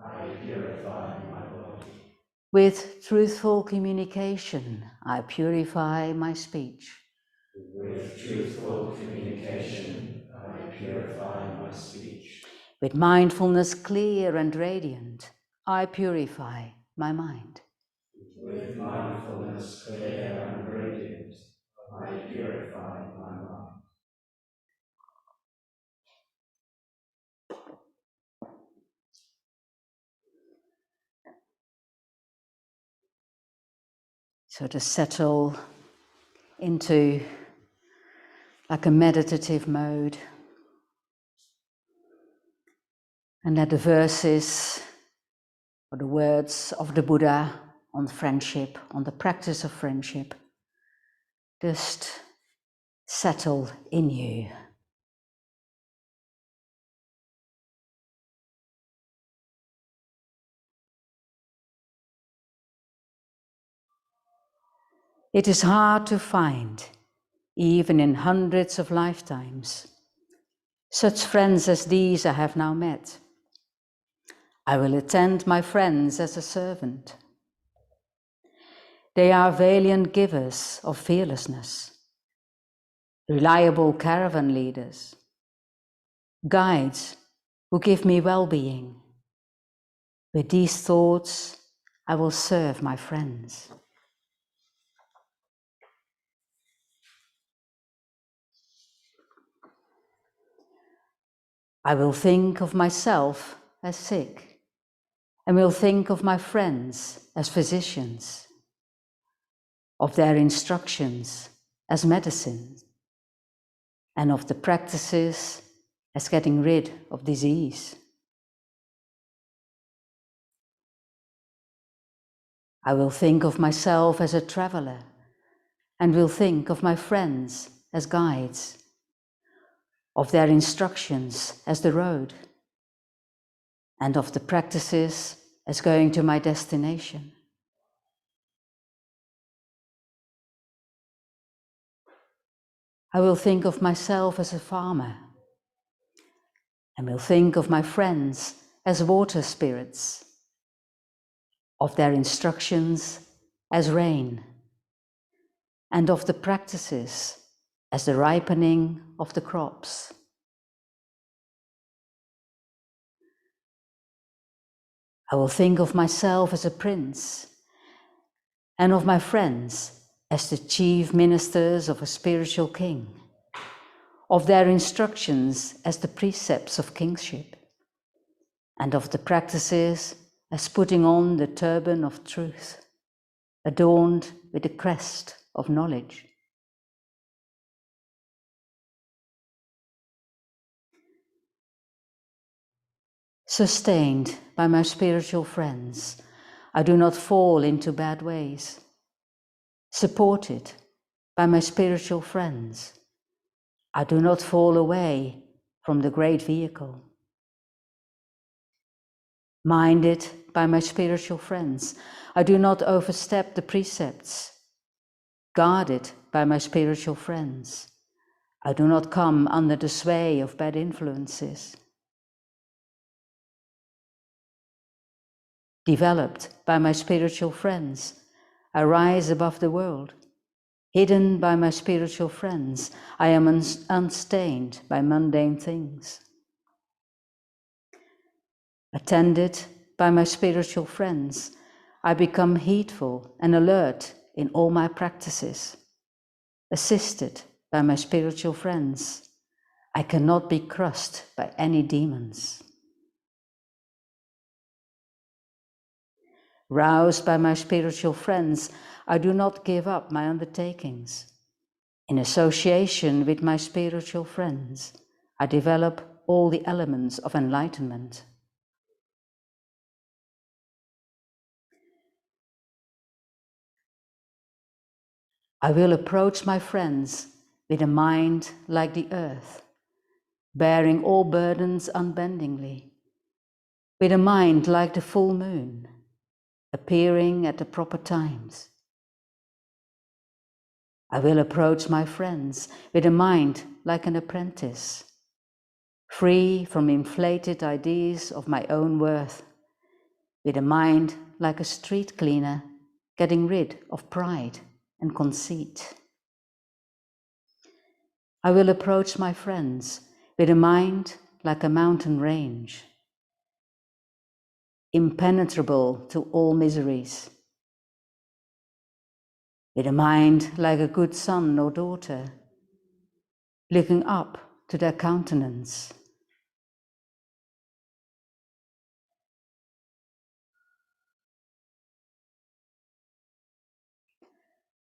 I purify my body. With truthful communication, I purify my speech. With truthful communication, I purify my speech. With mindfulness clear and radiant, I purify my mind. With mindfulness clear and radiant, I purify my mind. So to settle into like a meditative mode, and let the verses or the words of the Buddha on friendship, on the practice of friendship, just settle in you. It is hard to find, even in hundreds of lifetimes, such friends as these I have now met. I will attend my friends as a servant. They are valiant givers of fearlessness, reliable caravan leaders, guides who give me well-being. With these thoughts, I will serve my friends. I will think of myself as sick, and will think of my friends as physicians, of their instructions as medicine, and of the practices as getting rid of disease. I will think of myself as a traveler, and will think of my friends as guides, of their instructions as the road, and of the practices as going to my destination. I will think of myself as a farmer, and will think of my friends as water spirits, of their instructions as rain, and of the practices as the ripening of the crops. I will think of myself as a prince, and of my friends as the chief ministers of a spiritual king, of their instructions as the precepts of kingship, and of the practices as putting on the turban of truth, adorned with the crest of knowledge. Sustained by my spiritual friends, I do not fall into bad ways. Supported by my spiritual friends, I do not fall away from the great vehicle. Minded by my spiritual friends, I do not overstep the precepts. Guarded by my spiritual friends, I do not come under the sway of bad influences. Developed by my spiritual friends, I rise above the world. Hidden by my spiritual friends, I am unstained by mundane things. Attended by my spiritual friends, I become heedful and alert in all my practices. Assisted by my spiritual friends, I cannot be crushed by any demons. Roused by my spiritual friends, I do not give up my undertakings. In association with my spiritual friends, I develop all the elements of enlightenment. I will approach my friends with a mind like the earth, bearing all burdens unbendingly, with a mind like the full moon, appearing at the proper times. I will approach my friends with a mind like an apprentice, free from inflated ideas of my own worth, with a mind like a street cleaner, getting rid of pride and conceit. I will approach my friends with a mind like a mountain range, impenetrable to all miseries, with a mind like a good son or daughter, looking up to their countenance.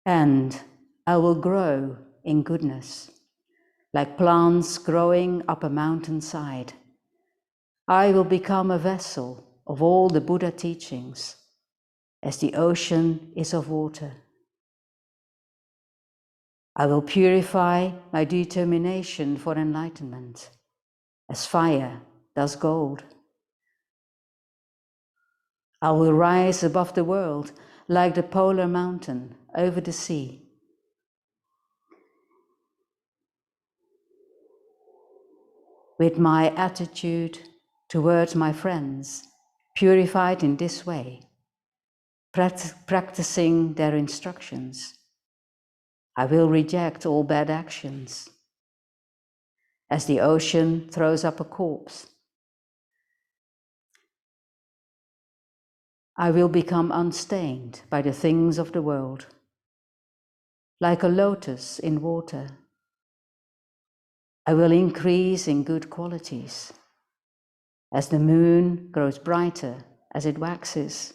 And I will grow in goodness, like plants growing up a mountainside. I will become a vessel of all the Buddha teachings, as the ocean is of water. I will purify my determination for enlightenment, as fire does gold. I will rise above the world like the polar mountain over the sea. With my attitude towards my friends, purified in this way, practicing their instructions, I will reject all bad actions. As the ocean throws up a corpse, I will become unstained by the things of the world, like a lotus in water. I will increase in good qualities, as the moon grows brighter as it waxes.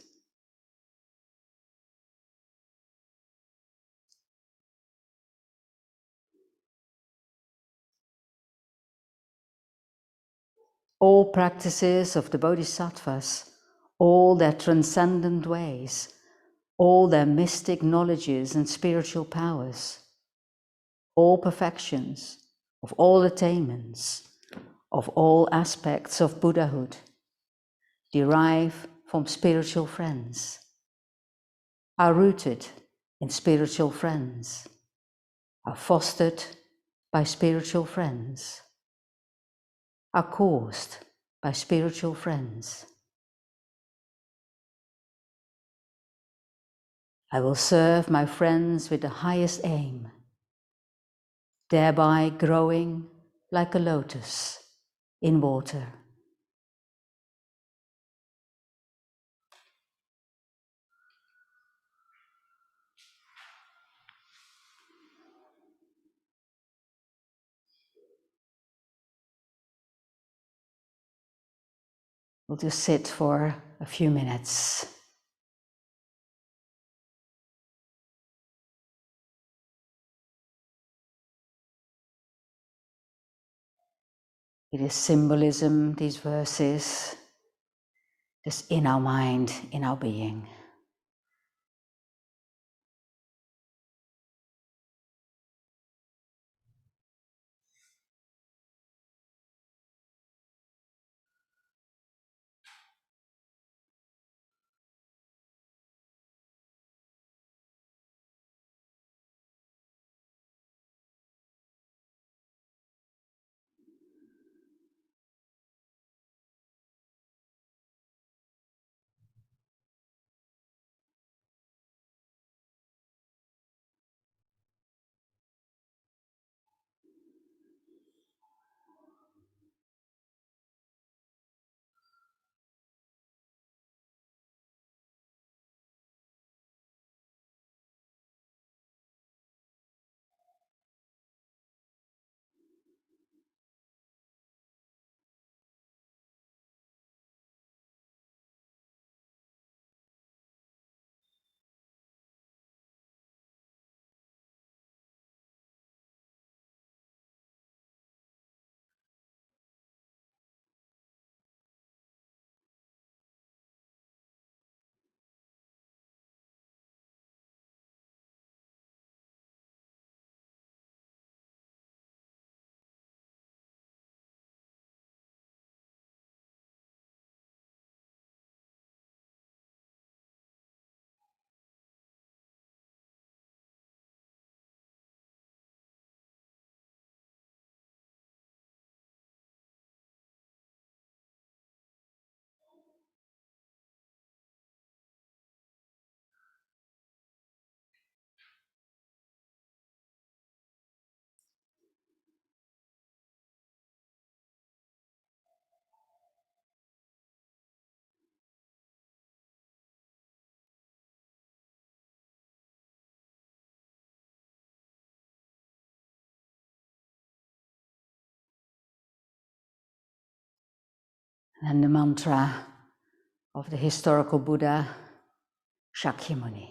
All practices of the Bodhisattvas, all their transcendent ways, all their mystic knowledges and spiritual powers, all perfections of all attainments, of all aspects of Buddhahood, derive from spiritual friends, are rooted in spiritual friends, are fostered by spiritual friends, are caused by spiritual friends. I will serve my friends with the highest aim, thereby growing like a lotus in water. We'll just sit for a few minutes. It is symbolism, these verses, just in our mind, in our being. And the mantra of the historical Buddha, Shakyamuni.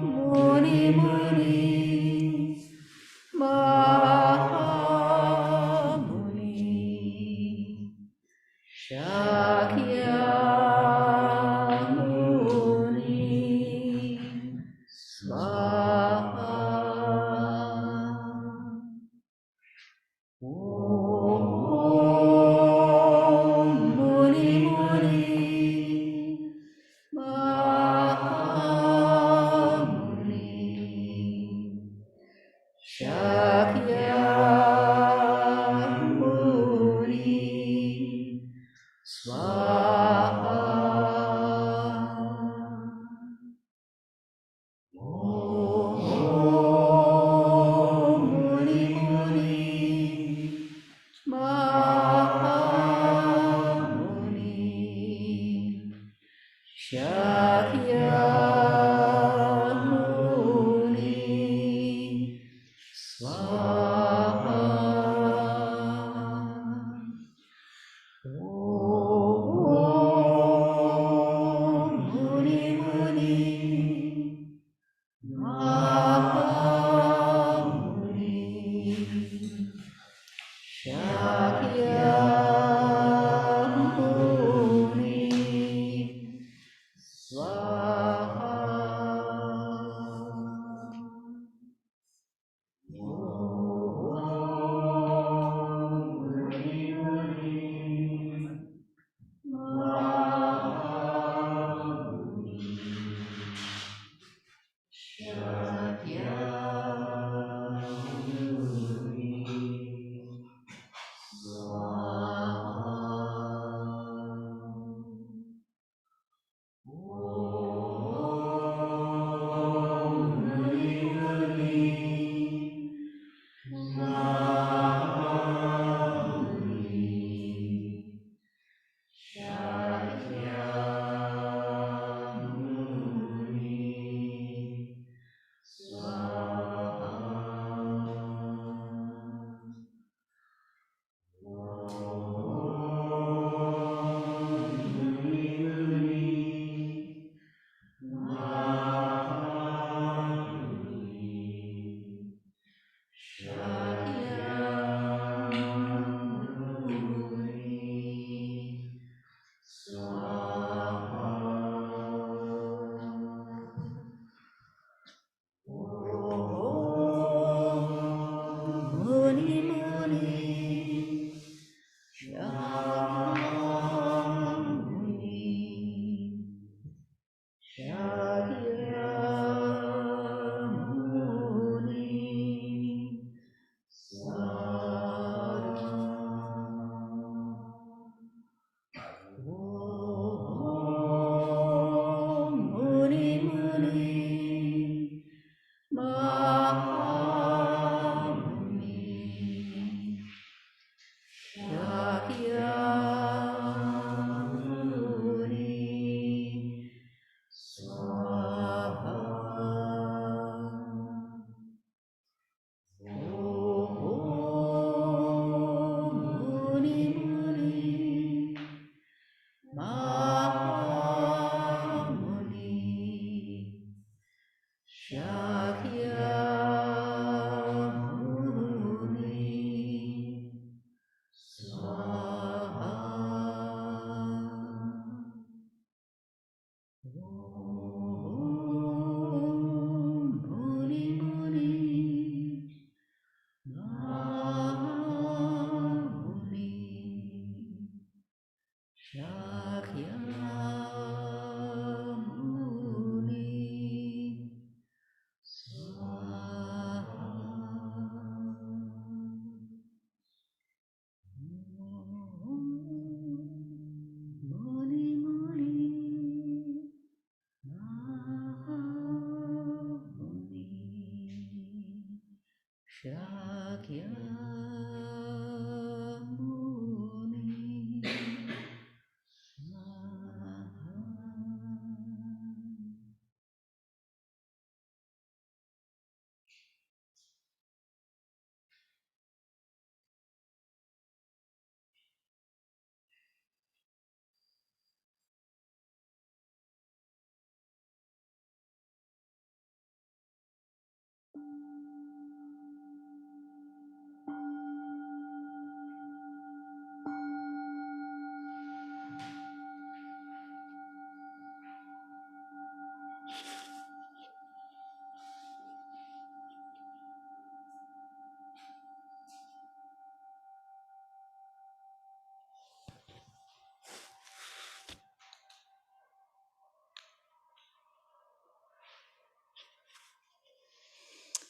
Muni Muni Mahamuni Shakyamuni Swaha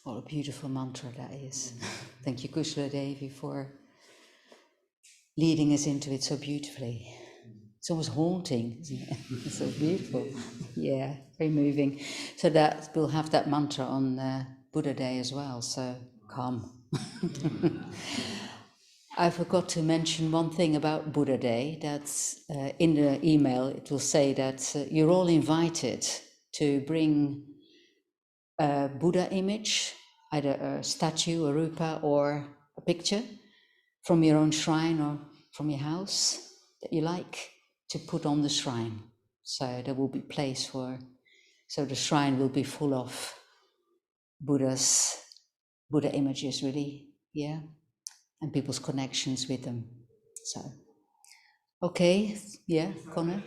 What a beautiful mantra that is. Thank you, Kushala Devi, for leading us into it so beautifully. It's almost haunting, isn't it? It's so beautiful. Yeah, very moving. So that we'll have that mantra on Buddha Day as well, so come. I forgot to mention one thing about Buddha Day. That's in the email, it will say that you're all invited to bring a Buddha image, either a statue, a rupa, or a picture from your own shrine or from your house that you like to put on the shrine. So there will be place for, so the shrine will be full of Buddha images, really, yeah, and people's connections with them. So, okay, yeah, Connor?